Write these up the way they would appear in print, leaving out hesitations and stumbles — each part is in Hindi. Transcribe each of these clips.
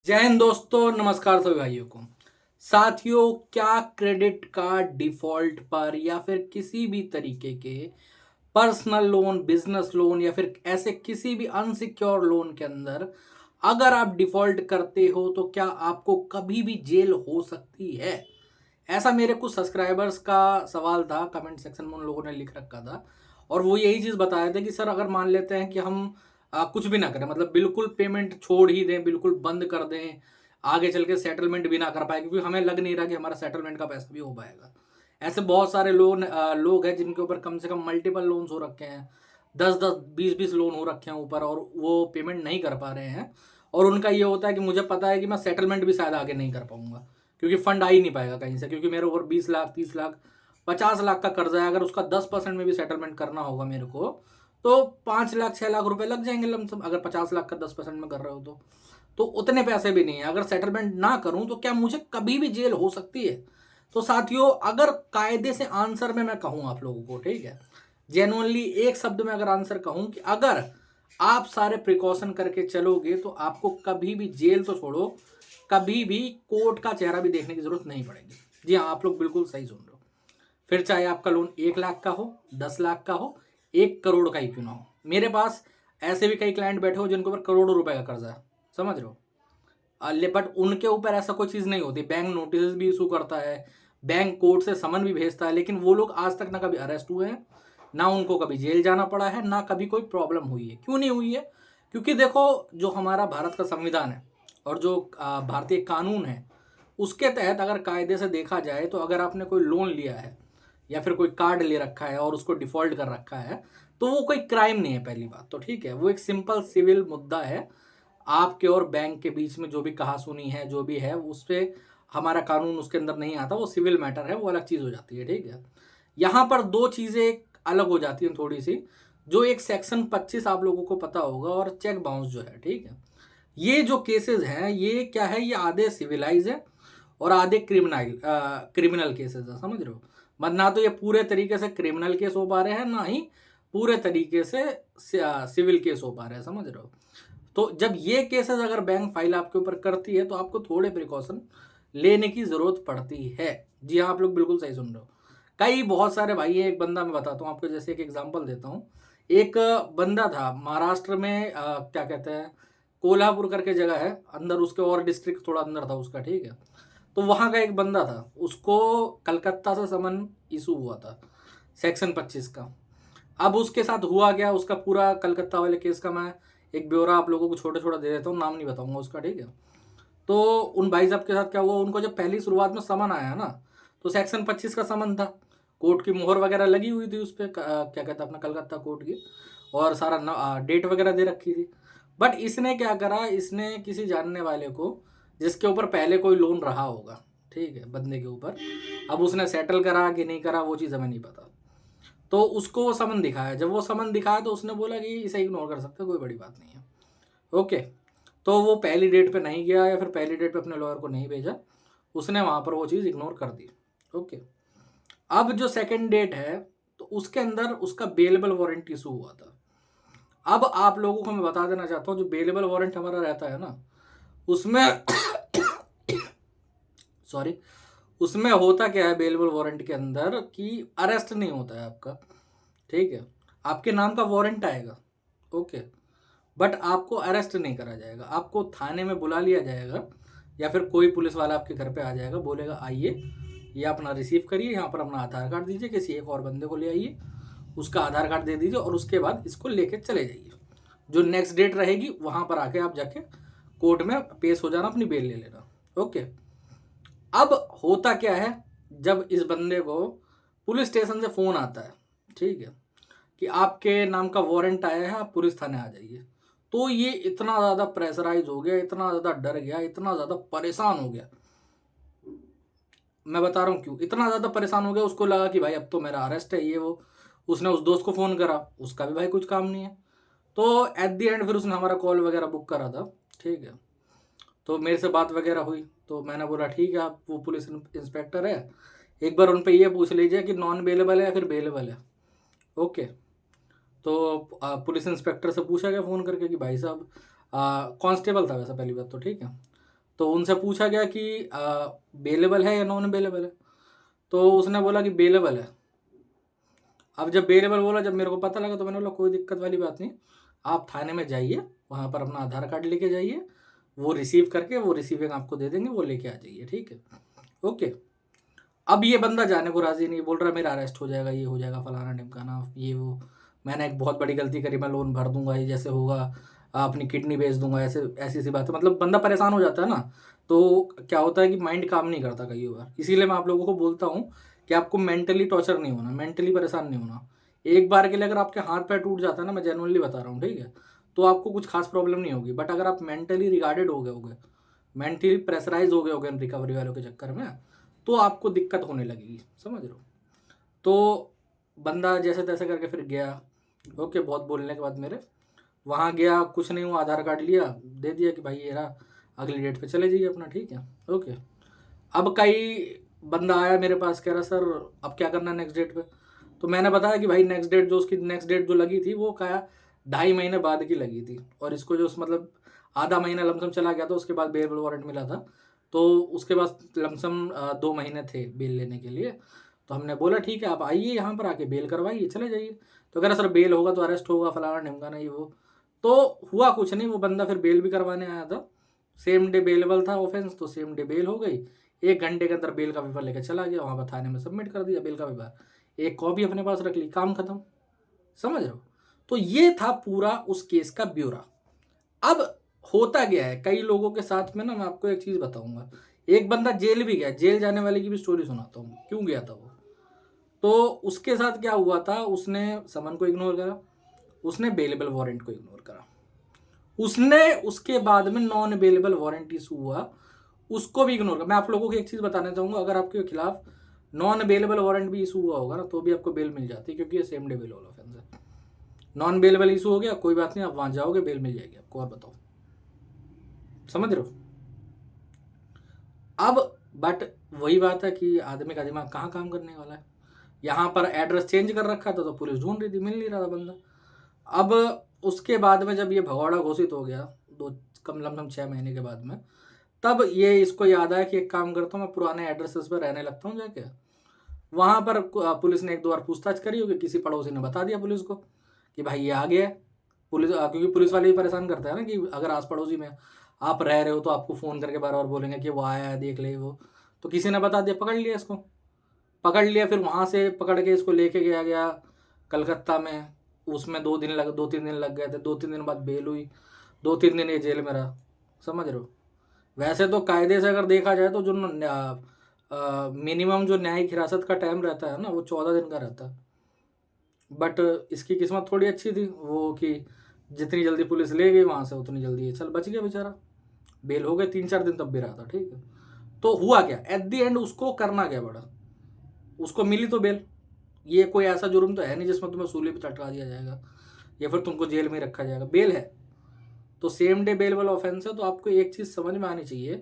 जय हिंद दोस्तों, नमस्कार सभी भाइयों को। साथियों, क्या क्रेडिट कार्ड डिफ़ॉल्ट पर या फिर किसी भी तरीके के पर्सनल लोन, बिज़नेस लोन या फिर ऐसे किसी भी अनसिक्योर्ड लोन के अंदर अगर आप डिफ़ॉल्ट करते हो तो क्या आपको कभी भी जेल हो सकती है? ऐसा मेरे कुछ सब्सक्राइबर्स का सवाल था, कमेंट सेक्शन में उन लोगों ने लिख रखा था और वो यही चीज़ बता रहे थे कि सर अगर मान लेते हैं कि हम कुछ भी ना करें, मतलब बिल्कुल पेमेंट छोड़ ही दें, बिल्कुल बंद कर दें, आगे चल के सेटलमेंट भी ना कर पाएँ क्योंकि हमें लग नहीं रहा कि हमारा सेटलमेंट का पैसा भी हो पाएगा। ऐसे बहुत सारे लोग हैं जिनके ऊपर कम से कम मल्टीपल लोन्स हो रखे हैं, 10-10, 20-20 लोन हो रखे हैं ऊपर और वो पेमेंट नहीं कर पा रहे हैं और उनका ये होता है कि मुझे पता है कि मैं सेटलमेंट भी शायद आगे नहीं कर पाऊँगा। क्योंकि फंड आ ही नहीं पाएगा कहीं से, क्योंकि मेरे ऊपर 20 लाख, 30 लाख, 50 लाख का कर्जा है। अगर उसका 10% में भी सेटलमेंट करना होगा मेरे को, तो 5 लाख, 6 लाख रुपए लग जाएँगे लमसम, अगर 50 लाख का 10% में कर रहे हो तो। तो उतने पैसे भी नहीं है। अगर सेटलमेंट ना करूँ तो क्या मुझे कभी भी जेल हो सकती है? तो साथियों, अगर कायदे से आंसर में मैं कहूँ आप लोगों को, ठीक है? जेन्युइनली एक शब्द में अगर आंसर कहूँ कि अगर आप सारे प्रिकॉशन करके चलोगे तो आपको कभी भी जेल तो छोड़ो, कभी भी कोर्ट का चेहरा भी देखने की ज़रूरत नहीं पड़ेगी। जी हाँ, आप लोग बिल्कुल सही सुन रहे हो। फिर चाहे आपका लोन 1 लाख का हो, 10 लाख का हो, 1 करोड़ का ही क्यों ना हो। मेरे पास ऐसे भी कई क्लाइंट बैठे हो जिनके ऊपर करोड़ों रुपए का कर्जा है, समझ रहे हो? बट उनके ऊपर ऐसा कोई चीज़ नहीं होती। बैंक नोटिस भी इशू करता है, बैंक कोर्ट से समन भी भेजता है, लेकिन वो लोग आज तक ना कभी अरेस्ट हुए हैं, ना उनको कभी जेल जाना पड़ा है, ना कभी कोई प्रॉब्लम हुई है। क्यों नहीं हुई है? क्योंकि देखो, जो हमारा भारत का संविधान है और जो भारतीय कानून है, उसके तहत अगर कायदे से देखा जाए तो अगर आपने कोई लोन लिया है या फिर कोई कार्ड ले रखा है और उसको डिफ़ॉल्ट कर रखा है, तो वो कोई क्राइम नहीं है, पहली बात तो, ठीक है? वो एक सिंपल सिविल मुद्दा है। आपके और बैंक के बीच में जो भी कहा-सुनी है, जो भी है, उसपे हमारा कानून उसके अंदर नहीं आता, वो सिविल मैटर है, वो अलग चीज़ हो जाती है, ठीक है? यहाँ पर 2 चीज़ें अलग हो जाती हैं थोड़ी-सी, जो एक सेक्शन 25 आप लोगों को पता होगा और चेक बाउंस जो है, ठीक है? ये जो केसेज़ हैं, ये क्या है, ये आधे सिविलाइज़ हैं और आधे क्रिमिनल केसेज़ हैं, समझ रहे हो? ना तो ये पूरे तरीके से क्रिमिनल केस हो पा रहे हैं, ना ही पूरे तरीके से सिविल केस हो पा रहे हैं, समझ रहे हो? तो जब ये केसेस अगर बैंक फाइल आपके ऊपर करती है तो आपको थोड़े प्रिकॉशन लेने की ज़रूरत पड़ती है। जी हाँ, आप लोग बिल्कुल सही सुन रहे हो। कई बहुत सारे भाई हैं, एक बंदा मैं बताता हूँ आपको, जैसे एक एग्ज़ाम्पल देता हूँ। एक बंदा था महाराष्ट्र में, क्या कहते हैं, कोल्हापुर करके जगह है, अंदर उसके और डिस्ट्रिक्ट थोड़ा अंदर था उसका, ठीक है? तो वहाँ का एक बंदा था, उसको कलकत्ता से समन इश्यू हुआ था, सेक्शन 25 का। अब उसके साथ हुआ क्या, उसका पूरा कलकत्ता वाले केस का मैं एक ब्यौरा आप लोगों को छोटा-छोटा दे देता हूँ, नाम नहीं बताऊँगा उसका, ठीक है? तो उन भाई साहब के साथ क्या हुआ, उनको जब पहली शुरुआत में समन आया ना, तो सेक्शन 25 का समन था। कोर्ट की मोहर वगैरह लगी हुई थी उसपे, क्या कहते हैं अपना कलकत्ता कोर्ट की, और सारा डेट वगैरह दे रखी थी। बट इसने क्या करा, इसने किसी जानने वाले को, जिसके ऊपर पहले कोई लोन रहा होगा, ठीक है, बंदे के ऊपर, अब उसने सेटल करा कि नहीं करा वो चीज़ हमें नहीं पता। तो उसको वो समन दिखाया, जब वो समन दिखाया तो उसने बोला कि इसे इग्नोर कर सकते हो, कोई बड़ी बात नहीं है। ओके, तो वो पहली डेट पे नहीं गया या फिर पहली डेट पे अपने लॉयर को नहीं भेजा, उसने वहाँ पर वो चीज़ इग्नोर कर दी। ओके, अब जो सेकंड डेट है, तो उसके अंदर उसका बेलेबल वारंट इशू हुआ था। अब आप लोगों को मैं बता देना चाहता हूँ, जो बेलेबल वारंट हमारा रहता है ना, उसमें सॉरी, उसमें होता क्या है बेलेबल वारंट के अंदर कि अरेस्ट नहीं होता है आपका, ठीक है? आपके नाम का वारंट आएगा, ओके, बट आपको अरेस्ट नहीं करा जाएगा, आपको थाने में बुला लिया जाएगा या फिर कोई पुलिस वाला आपके घर पे आ जाएगा, बोलेगा आइए, ये अपना रिसीव करिए, यहाँ पर अपना आधार कार्ड दीजिए, किसी एक और बंदे को ले आइए, उसका आधार कार्ड दे दीजिए और उसके बाद इसको लेके चले जाइए। जो नेक्स्ट डेट रहेगी वहाँ पर आके आप जाके कोर्ट में पेश हो जाना, अपनी बेल ले लेना, ओके। अब होता क्या है, जब इस बंदे को पुलिस स्टेशन से फ़ोन आता है, ठीक है, कि आपके नाम का वारंट आया है, आप पुलिस थाने आ जाइए। तो ये इतना ज़्यादा प्रेशराइज़ हो गया, इतना ज़्यादा डर गया, इतना ज़्यादा परेशान हो गया। मैं बता रहा हूँ क्यों, इतना ज़्यादा परेशान हो गया, उसको लगा कि भाई अब तो मेरा अरेस्ट है, ये वो। उसने उस दोस्त को फ़ोन करा, उसका भी भाई कुछ काम नहीं है। तो एट द एंड फिर उसने हमारा कॉल वगैरह बुक करा था, ठीक है। तो मेरे से बात वगैरह हुई, तो मैंने बोला ठीक है, आप वो पुलिस इंस्पेक्टर है, एक बार उन पे ये पूछ लीजिए कि नॉन बेलेबल है या फिर बेलेबल है, ओके। तो पुलिस इंस्पेक्टर से पूछा गया फ़ोन करके कि भाई साहब, कांस्टेबल था वैसे, पहली बात तो, ठीक है। तो उनसे पूछा गया कि बेलेबल है या नॉन बेलेबल है, तो उसने बोला कि बेलेबल है। अब जब बेलेबल बोला, जब मेरे को पता लगा तो मैंने बोला कोई दिक्कत वाली बात नहीं, आप थाने में जाइए, वहाँ पर अपना आधार कार्ड लेके जाइए, वो रिसीव करके वो रिसीविंग आपको दे देंगे, वो लेके आ जाइए, ठीक है, ओके। अब ये बंदा जाने को राजी नहीं, बोल रहा है मेरा अरेस्ट हो जाएगा, ये हो जाएगा, फलाना ढिमकाना, ये वो, मैंने एक बहुत बड़ी गलती करी, मैं लोन भर दूंगा, ये जैसे होगा अपनी किडनी बेच दूंगा, ऐसे ऐसी सी बात है। मतलब बंदा परेशान हो जाता है ना, तो क्या होता है कि माइंड काम नहीं करता कई बार। इसीलिए मैं आप लोगों को बोलता हूँ कि आपको मेंटली टॉर्चर नहीं होना, मेंटली परेशान नहीं होना। एक बार के लिए अगर आपके हाथ पैर टूट जाता है ना, मैं जेनुअनली बता रहा हूँ, ठीक है, तो आपको कुछ खास प्रॉब्लम नहीं होगी। बट अगर आप मेंटली रिगार्डेड हो गए होगे, मेंटली प्रेशराइज हो गए होगे रिकवरी वालों के चक्कर में, तो आपको दिक्कत होने लगेगी, समझ रहे हो। तो बंदा जैसे तैसे करके फिर गया, ओके, बहुत बोलने के बाद मेरे वहाँ गया, कुछ नहीं हुआ, आधार कार्ड लिया, दे दिया कि भाई ये रहा, अगली डेट पे चले जाइए अपना, ठीक है, ओके। अब कई बंदा आया मेरे पास, कह रहा सर अब क्या करना है नेक्स्ट डेट पे। तो मैंने बताया कि भाई नेक्स्ट डेट जो उसकी नेक्स्ट डेट जो लगी थी वो क्या 2.5 महीने बाद की लगी थी, और इसको जो मतलब आधा महीना लमसम चला गया था, उसके बाद बेल वारंट मिला था, तो उसके बाद लमसम 2 महीने थे बेल लेने के लिए। तो हमने बोला ठीक है आप आइए यहाँ पर आके बेल करवाइए, चले जाइए। तो कह रहा सर बेल होगा तो अरेस्ट होगा, फलाना ढिमकाना, ये वो। तो हुआ कुछ नहीं, वो बंदा फिर बेल भी करवाने आया था, सेम डे बेलेबल था ऑफेंस, तो सेम डे बेल हो गई। 1 घंटे के अंदर बेल का पेपर लेकर चला गया, वहाँ पर थाने में सबमिट कर दिया बेल का पेपर, एक कॉपी अपने पास रख ली, काम खत्म, समझ रहे हो। तो ये था पूरा उस केस का ब्यौरा। अब होता गया है कई लोगों के साथ में ना, मैं आपको एक चीज़ बताऊंगा। एक बंदा जेल भी गया, जेल जाने वाले की भी स्टोरी सुनाता हूँ क्यों गया था वो। तो उसके साथ क्या हुआ था, उसने समन को इग्नोर करा, उसने बेलेबल वारंट को इग्नोर करा, उसने उसके बाद में नॉन अवेलेबल वारंट इशू हुआ, उसको भी इग्नोर कर। मैं आप लोगों को एक चीज़ बताना चाहूँगा, अगर आपके खिलाफ नॉन अवेलेबल वारंट भी इशू हुआ होगा ना, तो भी आपको बेल मिल जाती है, क्योंकि ये सेम डे बेल वाला ऑफेंस है। नॉन बेलेबल इशू हो गया, कोई बात नहीं, आप वहाँ जाओगे, बेल मिल जाएगी आपको। और बताओ, समझ रहे हो। अब बट वही बात है कि आदमी का दिमाग कहाँ काम करने वाला है। यहाँ पर एड्रेस चेंज कर रखा था, तो पुलिस ढूंढ रही थी, मिल नहीं रहा था बंदा। अब उसके बाद में जब ये भगौड़ा घोषित हो गया, दो कम लमसम 6 महीने के बाद में, तब ये इसको याद आया कि एक काम करता हूँ, मैं पुराने एड्रेसेस पर रहने लगता हूँ जाके। वहाँ पर पुलिस ने 1-2 बार पूछताछ करी होगी, किसी पड़ोसी ने बता दिया पुलिस को कि भाई ये आ गया है। पुलिस क्योंकि पुलिस वाले भी परेशान करते हैं ना, कि अगर आस पड़ोसी में आप रह रहे हो तो आपको फ़ोन करके बार बार बोलेंगे कि वो आया है, देख ले वो। तो किसी ने बता दिया, पकड़ लिया इसको, पकड़ लिया। फिर वहाँ से पकड़ के इसको लेके गया गया कलकत्ता में। उसमें 2-3 दिन लग गए थे। 2-3 दिन बाद बेल हुई, 2-3 दिन ये जेल में रहा, समझ रहे हो। वैसे तो कायदे से अगर देखा जाए तो जो मिनिमम जो न्यायिक हिरासत का टाइम रहता है ना, वो 14 दिन का रहता है। बट इसकी किस्मत थोड़ी अच्छी थी वो, कि जितनी जल्दी पुलिस ले गई वहाँ से, उतनी जल्दी ये चल बच गया बेचारा। बेल हो गए 3-4 दिन तब भी रहा था, ठीक है। तो हुआ क्या एट द एंड, उसको करना क्या पड़ा, उसको मिली तो बेल। ये कोई ऐसा जुर्म तो है नहीं जिसमें तुम्हें सूली पे चटका दिया जाएगा या फिर तुमको जेल में रखा जाएगा, बेल है। तो सेम डे बेल वाला ऑफेंस है। तो आपको एक चीज़ समझ में आनी चाहिए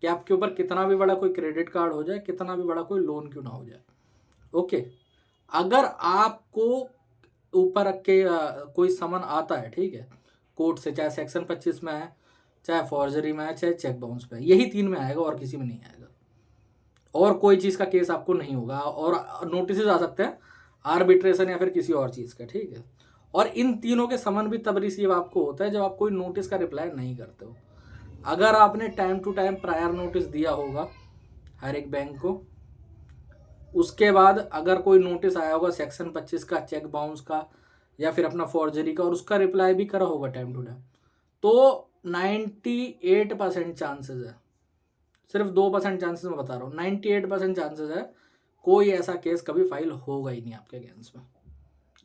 कि आपके ऊपर कितना भी बड़ा कोई क्रेडिट कार्ड हो जाए, कितना भी बड़ा कोई लोन क्यों ना हो जाए, ओके, अगर आपको ऊपर के कोई समन आता है, ठीक है, कोर्ट से, चाहे सेक्शन 25 में है, चाहे फॉर्जरी में है, चाहे चेक बाउंस पे है, यही 3 में आएगा और किसी में नहीं आएगा। और कोई चीज़ का केस आपको नहीं होगा, और नोटिस आ सकते हैं आर्बिट्रेशन या फिर किसी और चीज़ का, ठीक है। और इन तीनों के समन भी तब रिसीव आपको होता है जब आप कोई नोटिस का रिप्लाई नहीं करते हो। अगर आपने time to time prior notice दिया होगा हर एक बैंक को, उसके बाद अगर कोई नोटिस आया होगा सेक्शन 25 का, चेक बाउंस का, या फिर अपना फॉर्जरी का, और उसका रिप्लाई भी करा होगा टाइम टू टाइम, तो 98% चांसेस है, सिर्फ 2% चांसेस मैं बता रहा हूँ, 98% चांसेस है कोई ऐसा केस कभी फाइल होगा ही नहीं आपके अगेंस्ट में।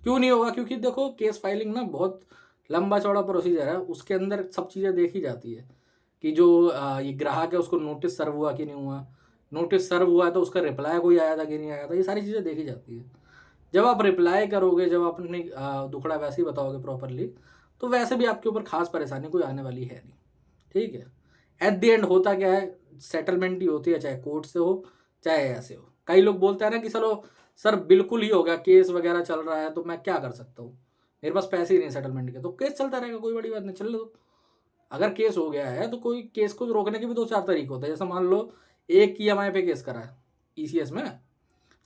क्यों नहीं होगा, क्योंकि देखो केस फाइलिंग ना बहुत लंबा चौड़ा प्रोसीजर है, उसके अंदर सब चीज़ें देखी जाती है कि जो ये ग्राहक है उसको नोटिस सर्व हुआ कि नहीं हुआ, नोटिस सर्व हुआ है तो उसका रिप्लाई कोई आया था कि नहीं आया था, ये सारी चीज़ें देखी जाती है। जब आप रिप्लाई करोगे, जब आप अपनी दुखड़ा वैसे ही बताओगे प्रॉपरली, तो वैसे भी आपके ऊपर खास परेशानी कोई आने वाली है नहीं, ठीक है। एट द एंड होता क्या है, सेटलमेंट ही होती है, चाहे कोर्ट से हो चाहे ऐसे हो। कई लोग बोलते हैं ना कि चलो सर बिल्कुल ही हो गया, केस वगैरह चल रहा है तो मैं क्या कर सकता हूँ, मेरे पास पैसे ही नहीं सेटलमेंट के, तो केस चलता रहेगा, कोई बड़ी बात नहीं, चल दो। अगर केस हो गया है तो कोई केस को रोकने के भी 2-4 तरीके होते हैं। जैसे मान लो एक EMI पे केस करा है ECS में,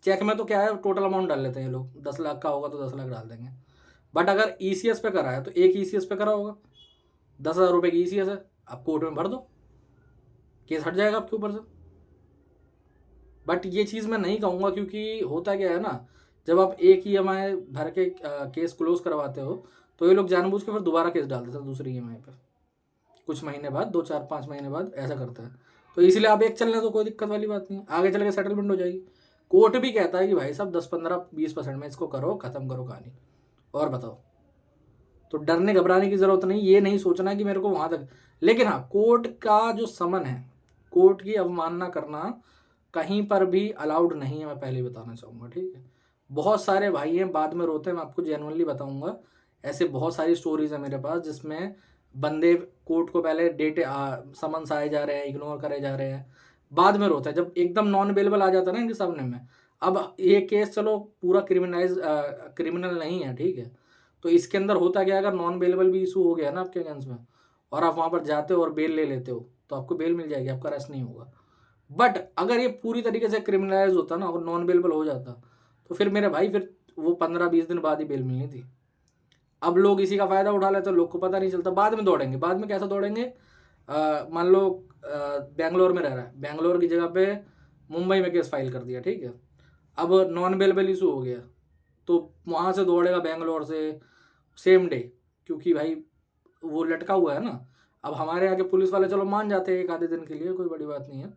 चेक में तो क्या है टोटल अमाउंट डाल लेते हैं ये लोग, 10 लाख का होगा तो 10 लाख डाल देंगे। बट अगर ECS पे करा है तो एक ECS पे करा होगा, 10,000 रुपये की ECS है, आप कोर्ट में भर दो, केस हट जाएगा आपके ऊपर से। बट ये चीज़ मैं नहीं कहूँगा, क्योंकि होता क्या है ना, जब आप एक EMI भर के केस क्लोज करवाते हो तो ये लोग जानबूझ के फिर दोबारा केस डाल देते हैं दूसरी EMI पे, कुछ महीने बाद, 2-4-5 महीने बाद ऐसा करता है। तो इसलिए आप एक चलने तो कोई दिक्कत वाली बात नहीं है, आगे चल के सेटलमेंट हो जाएगी। कोर्ट भी कहता है कि भाई साहब 10-15-20% में इसको करो, ख़त्म करो कहानी, और बताओ। तो डरने घबराने की ज़रूरत नहीं, ये नहीं सोचना कि मेरे को वहाँ तक। लेकिन हाँ, कोर्ट का जो समन है, कोर्ट की अवमानना करना कहीं पर भी अलाउड नहीं है, मैं पहले ही बताना चाहूँगा, ठीक है। बहुत सारे भाई हैं बाद में रोते हैं, मैं आपको जेन्युइनली बताऊँगा, ऐसे बहुत सारी स्टोरीज है मेरे पास जिसमें बंदे कोर्ट को पहले समन्स आए जा रहे हैं, इग्नोर करे जा रहे हैं, बाद में रोते हैं जब एकदम नॉन अवेलेबल आ जाता है ना इनके सामने में। अब ये केस चलो पूरा क्रिमिनल नहीं है, ठीक है, तो इसके अंदर होता क्या है, अगर नॉन बेलेबल भी इशू हो गया ना आपके अगेंस्ट में और आप वहाँ पर जाते हो और बेल ले लेते हो तो आपको बेल मिल जाएगी, आपका अरेस्ट नहीं होगा। बट अगर ये पूरी तरीके से क्रिमिनलाइज होता ना और नॉन बेलेबल हो जाता तो फिर मेरे भाई फिर वो 15-20 दिन बाद ही बेल मिलनी थी। अब लोग इसी का फ़ायदा उठा लेते हैं, लोग को पता नहीं चलता, बाद में दौड़ेंगे। बाद में कैसा दौड़ेंगे, मान लो बेंगलोर में रह रहा है, बेंगलोर की जगह पे मुंबई में केस फाइल कर दिया, ठीक है, अब नॉन बेलेबल इशू हो गया तो वहाँ से दौड़ेगा बेंगलोर से सेम डे, क्योंकि भाई वो लटका हुआ है ना। अब हमारे यहाँ के पुलिस वाले चलो मान जाते हैं एक आधे दिन के लिए, कोई बड़ी बात नहीं है,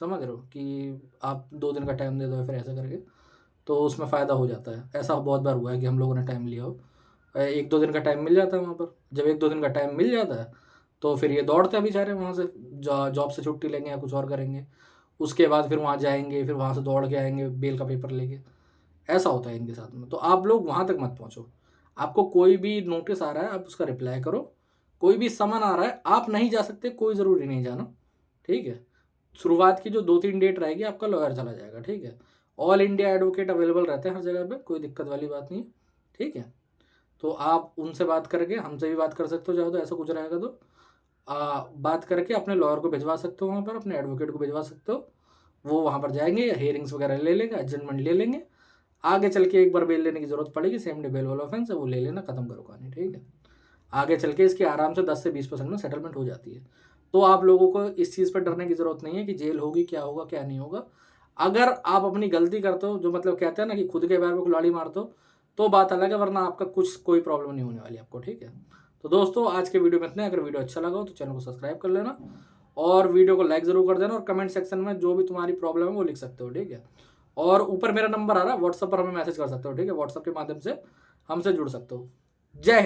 समझ रहे हो, कि आप 2 दिन का टाइम दे दो फिर ऐसा करके, तो उसमें फ़ायदा हो जाता है। ऐसा बहुत बार हुआ है कि हम लोगों ने टाइम लिया हो, 1-2 दिन का टाइम मिल जाता है वहाँ पर। जब 1-2 दिन का टाइम मिल जाता है तो फिर ये दौड़ते हैं बेचारे वहाँ से, जॉब से छुट्टी लेंगे या कुछ और करेंगे, उसके बाद फिर वहाँ जाएंगे, फिर वहाँ से दौड़ के आएंगे बेल का पेपर लेके। ऐसा होता है इनके साथ में। तो आप लोग वहाँ तक मत पहुँचो। आपको कोई भी नोटिस आ रहा है आप उसका रिप्लाई करो, कोई भी समन आ रहा है आप नहीं जा सकते, कोई ज़रूरी नहीं जाना, ठीक है। शुरुआत की जो 2-3 डेट रहेगी आपका लॉयर चला जाएगा, ठीक है। ऑल इंडिया एडवोकेट अवेलेबल रहते हैं हर जगह पे, कोई दिक्कत वाली बात नहीं है, ठीक है। तो आप उनसे बात करके, हमसे भी बात कर सकते हो, चाहो तो ऐसा कुछ रहेगा तो बात करके अपने लॉयर को भिजवा सकते हो वहाँ पर, अपने एडवोकेट को भिजवा सकते हो, वो वहाँ पर जाएंगे, हेयरिंग्स वगैरह ले लेंगे, एडजमेंट ले लेंगे, आगे चल के एक बार बेल लेने की ज़रूरत पड़ेगी, सेम डे बेल वाला ऑफेंस है वो ले लेना, खत्म करो कहानी, ठीक है। आगे चल के इसकी आराम से 10 से 20% में सेटलमेंट हो जाती है। तो आप लोगों को इस चीज़ पर डरने की ज़रूरत नहीं है कि जेल होगी, क्या होगा क्या नहीं होगा। अगर आप अपनी गलती करते हो, जो मतलब कहते हैं ना कि खुद के पैर में कुल्हाड़ी मारते हो, तो बात अलग है, वरना आपका कोई प्रॉब्लम नहीं होने वाली आपको, ठीक है। तो दोस्तों आज के वीडियो में इतना। अगर वीडियो अच्छा लगा हो तो चैनल को सब्सक्राइब कर लेना और वीडियो को लाइक ज़रूर कर देना, और कमेंट सेक्शन में जो भी तुम्हारी प्रॉब्लम है वो लिख सकते हो, ठीक है। और ऊपर मेरा नंबर आ रहा है, व्हाट्सएप पर हमें मैसेज कर सकते हो, ठीक है, व्हाट्सएप के माध्यम से हमसे जुड़ सकते हो। जय हिंद।